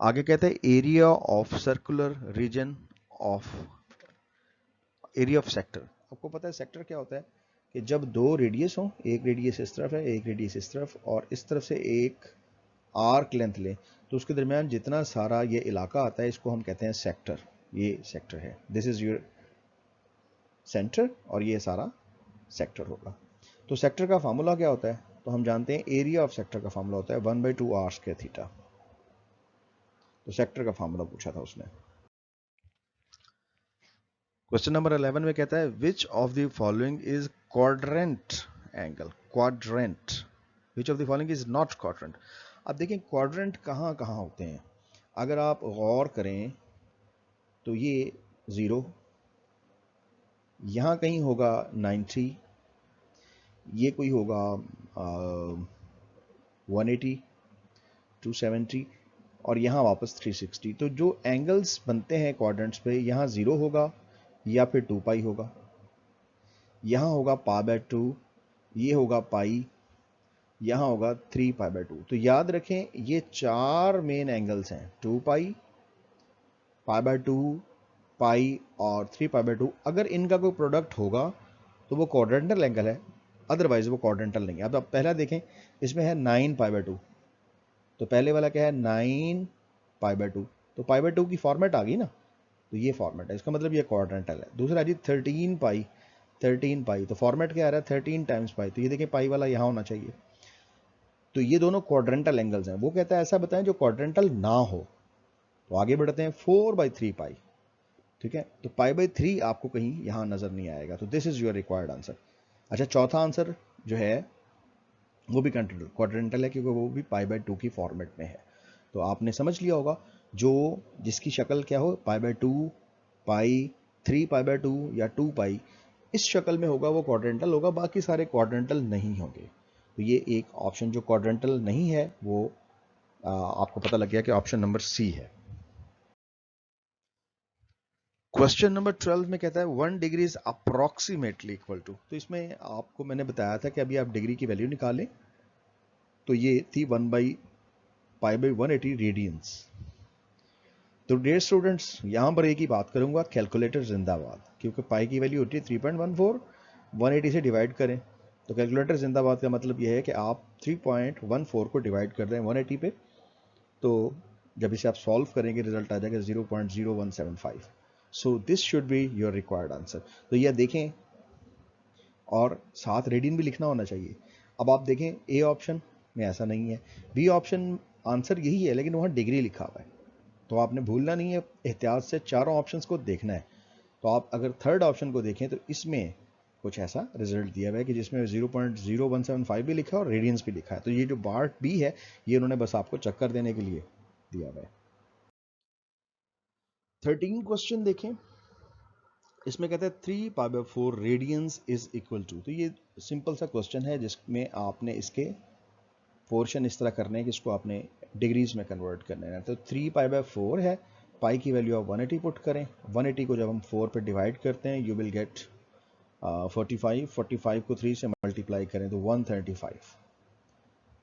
आगे कहते हैं area of circular region of area of sector. आपको पता है सेक्टर क्या होता है कि जब दो रेडियस हो, एक रेडियस इस तरफ है, एक रेडियस इस तरफ, और इस तरफ से एक आर्क लेंथ ले, तो उसके दरमियान जितना सारा ये इलाका आता है इसको हम कहते हैं सेक्टर। ये सेक्टर है, दिस इज योर सेंटर, और ये सारा सेक्टर होगा। तो सेक्टर का फार्मूला क्या होता है? तो हम जानते हैं एरिया ऑफ सेक्टर का फार्मूला होता है 1/2 आर स्क्वायर थीटा। तो सेक्टर का फार्मूला पूछा था उसने। क्वेश्चन नंबर 11 में कहता है which of the following is quadrant angle. Quadrant, which of the following is not quadrant. अब देखें क्वाड्रेंट कहाँ कहाँ होते हैं। अगर आप गौर करें तो ये 0, यहाँ कहीं होगा 90, ये कोई होगा 180, 270, और यहाँ वापस 360। तो जो एंगल्स बनते हैं क्वाड्रेंट्स पे, यहाँ 0 होगा या फिर 2 पाई होगा, यहाँ होगा π/2, ये होगा पाई, यहाँ होगा 3π/2। तो याद रखें ये चार मेन एंगल्स हैं, 2 पाई, π/2, पाई और 3π/2। अगर इनका कोई प्रोडक्ट होगा तो वो क्वाड्रेंटल एंगल है, अदरवाइज वो क्वाड्रेंटल नहीं है। अब आप पहला देखें, इसमें है 9π/2, तो पहले वाला क्या है 9π/2, तो π/2 की फॉर्मेट आ गई ना, तो ये फॉर्मेट है, इसका मतलब ये क्वाड्रेंटल है। दूसरा जी 13 पाई, 13 पाई, तो फॉर्मेट क्या आ रहा है 13 टाइम्स पाई, तो ये देखिए पाई वाला यहाँ होना चाहिए। तो ये दोनों क्वाड्रेंटल एंगल्स हैं। वो कहता है ऐसा बताएं जो क्वाड्रेंटल ना हो। तो आगे बढ़ते हैं 4/3 पाई, ठीक है, तो π/3 आपको कहीं यहाँ नजर नहीं आएगा, तो this is your required answer. अच्छा, चौथा आंसर जो है वो भी क्वाड्रेंटल है क्योंकि वो भी π/2 की फॉर्मेट में है। तो आपने समझ लिया होगा जो जिसकी शक्ल क्या हो π/2, पाई, 3π/2 या 2 पाई, इस शक्ल में होगा वो क्वाड्रेंटल होगा, बाकी सारे क्वाड्रेंटल नहीं होंगे। तो ये एक ऑप्शन जो क्वाड्रेंटल नहीं है वो आपको पता लग गया कि ऑप्शन नंबर सी है। क्वेश्चन नंबर 12 में कहता है 1 degree is approximately equal to. तो इसमें आपको मैंने बताया था कि अभी आप डिग्री की वैल्यू निकालें, तो ये थी 1/π/180 रेडियंस। तो डियर स्टूडेंट्स यहाँ पर एक ही बात करूंगा, कैलकुलेटर जिंदाबाद, क्योंकि पाई की वैल्यू होती है 3.14, 180 से डिवाइड करें, तो कैलकुलेटर जिंदाबाद का मतलब यह है कि आप 3.14 को डिवाइड कर रहे हैं 180 पे, तो जब इसे आप सॉल्व करेंगे रिजल्ट आ जाएगा 0.0175। So this should be your required answer. तो यह देखें, और साथ रेडियन भी लिखना होना चाहिए। अब आप देखें ए ऑप्शन में ऐसा नहीं है, बी ऑप्शन आंसर यही है लेकिन वहाँ डिग्री लिखा हुआ है, तो आपने भूलना नहीं है, एहतियात से चारों ऑप्शंस को देखना है। तो आप अगर थर्ड ऑप्शन को देखें तो इसमें कुछ ऐसा रिजल्ट दिया हुआ है कि जिसमें 0.0175 भी लिखा है और रेडियंस भी लिखा है। तो ये जो पार्ट बी है ये उन्होंने बस आपको चक्कर देने के लिए दिया हुआ है। 13 क्वेश्चन देखें, इसमें कहते हैं 3π/4 रेडियंस इज इक्वल टू। तो ये सिंपल सा क्वेश्चन है जिसमें आपने इसके पोर्शन इस तरह करने हैं कि इसको आपने डिग्रीज में कन्वर्ट करना है। तो 3π/4 है, पाई की वैल्यू आप 180 पुट करें, 180 को जब हम 4 पे डिवाइड करते हैं यू विल गेट 45, 45 को 3 से मल्टीप्लाई करें तो 135,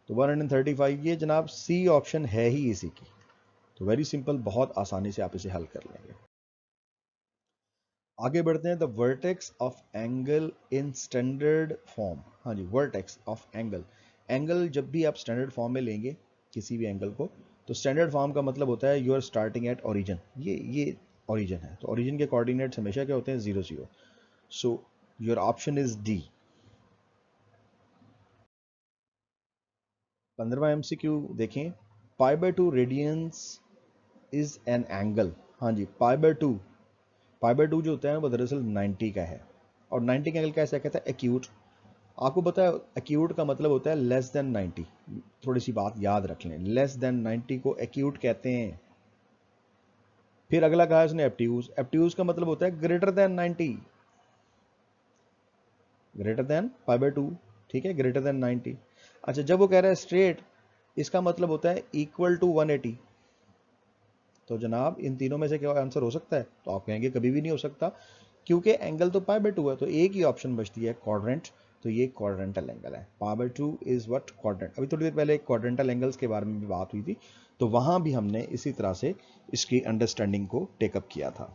तो 135 ये जनाब सी ऑप्शन है ही इसी की। तो वेरी सिंपल, बहुत आसानी से आप इसे हल कर लेंगे। आगे बढ़ते हैं, the vertex of angle in standard form. हाँ जी, वर्टेक्स ऑफ एंगल, एंगल जब भी आप स्टैंडर्ड फॉर्म में लेंगे किसी भी एंगल को, तो स्टैंडर्ड फॉर्म का मतलब होता है you are starting at origin. ये ओरिजिन है, तो ओरिजिन के कोऑर्डिनेट्स हमेशा क्या होते हैं 0 0। So your option is D. 15वां MCQ देखें, π/2 रेडियंस इज एन एंगल। हाँ जी, π/2 जो होता है वो दरअसल 90 का है, और 90 का एंगल कैसा कहता है एक्यूट। आपको पता है एक्यूट का मतलब होता है लेस देन 90। थोड़ी सी बात याद रख लें, लेस देन 90 को एक्यूट कहते हैं। फिर अगला कहा उसने एप्ट्यूज, एप्ट्यूज का मतलब होता है ग्रेटर देन 90, ग्रेटर देन π/2, ठीक है, ग्रेटर देन 90। अच्छा, जब वो कह रहा है स्ट्रेट, इसका मतलब होता है इक्वल टू 180। तो जनाब इन तीनों में से क्या आंसर हो सकता है? तो आप कहेंगे कभी भी नहीं हो सकता, क्योंकि एंगल तो π/2 है, तो एक ही ऑप्शन बचती है क्वाड्रेंट, तो ये क्वाड्रेंटल एंगल है। Power 2 is what quadrant. अभी थोड़ी देर पहले क्वाड्रेंटल एंगल्स के बारे में भी बात हुई थी, तो वहां भी हमने इसी तरह से इसकी अंडरस्टैंडिंग को टेकअप किया था।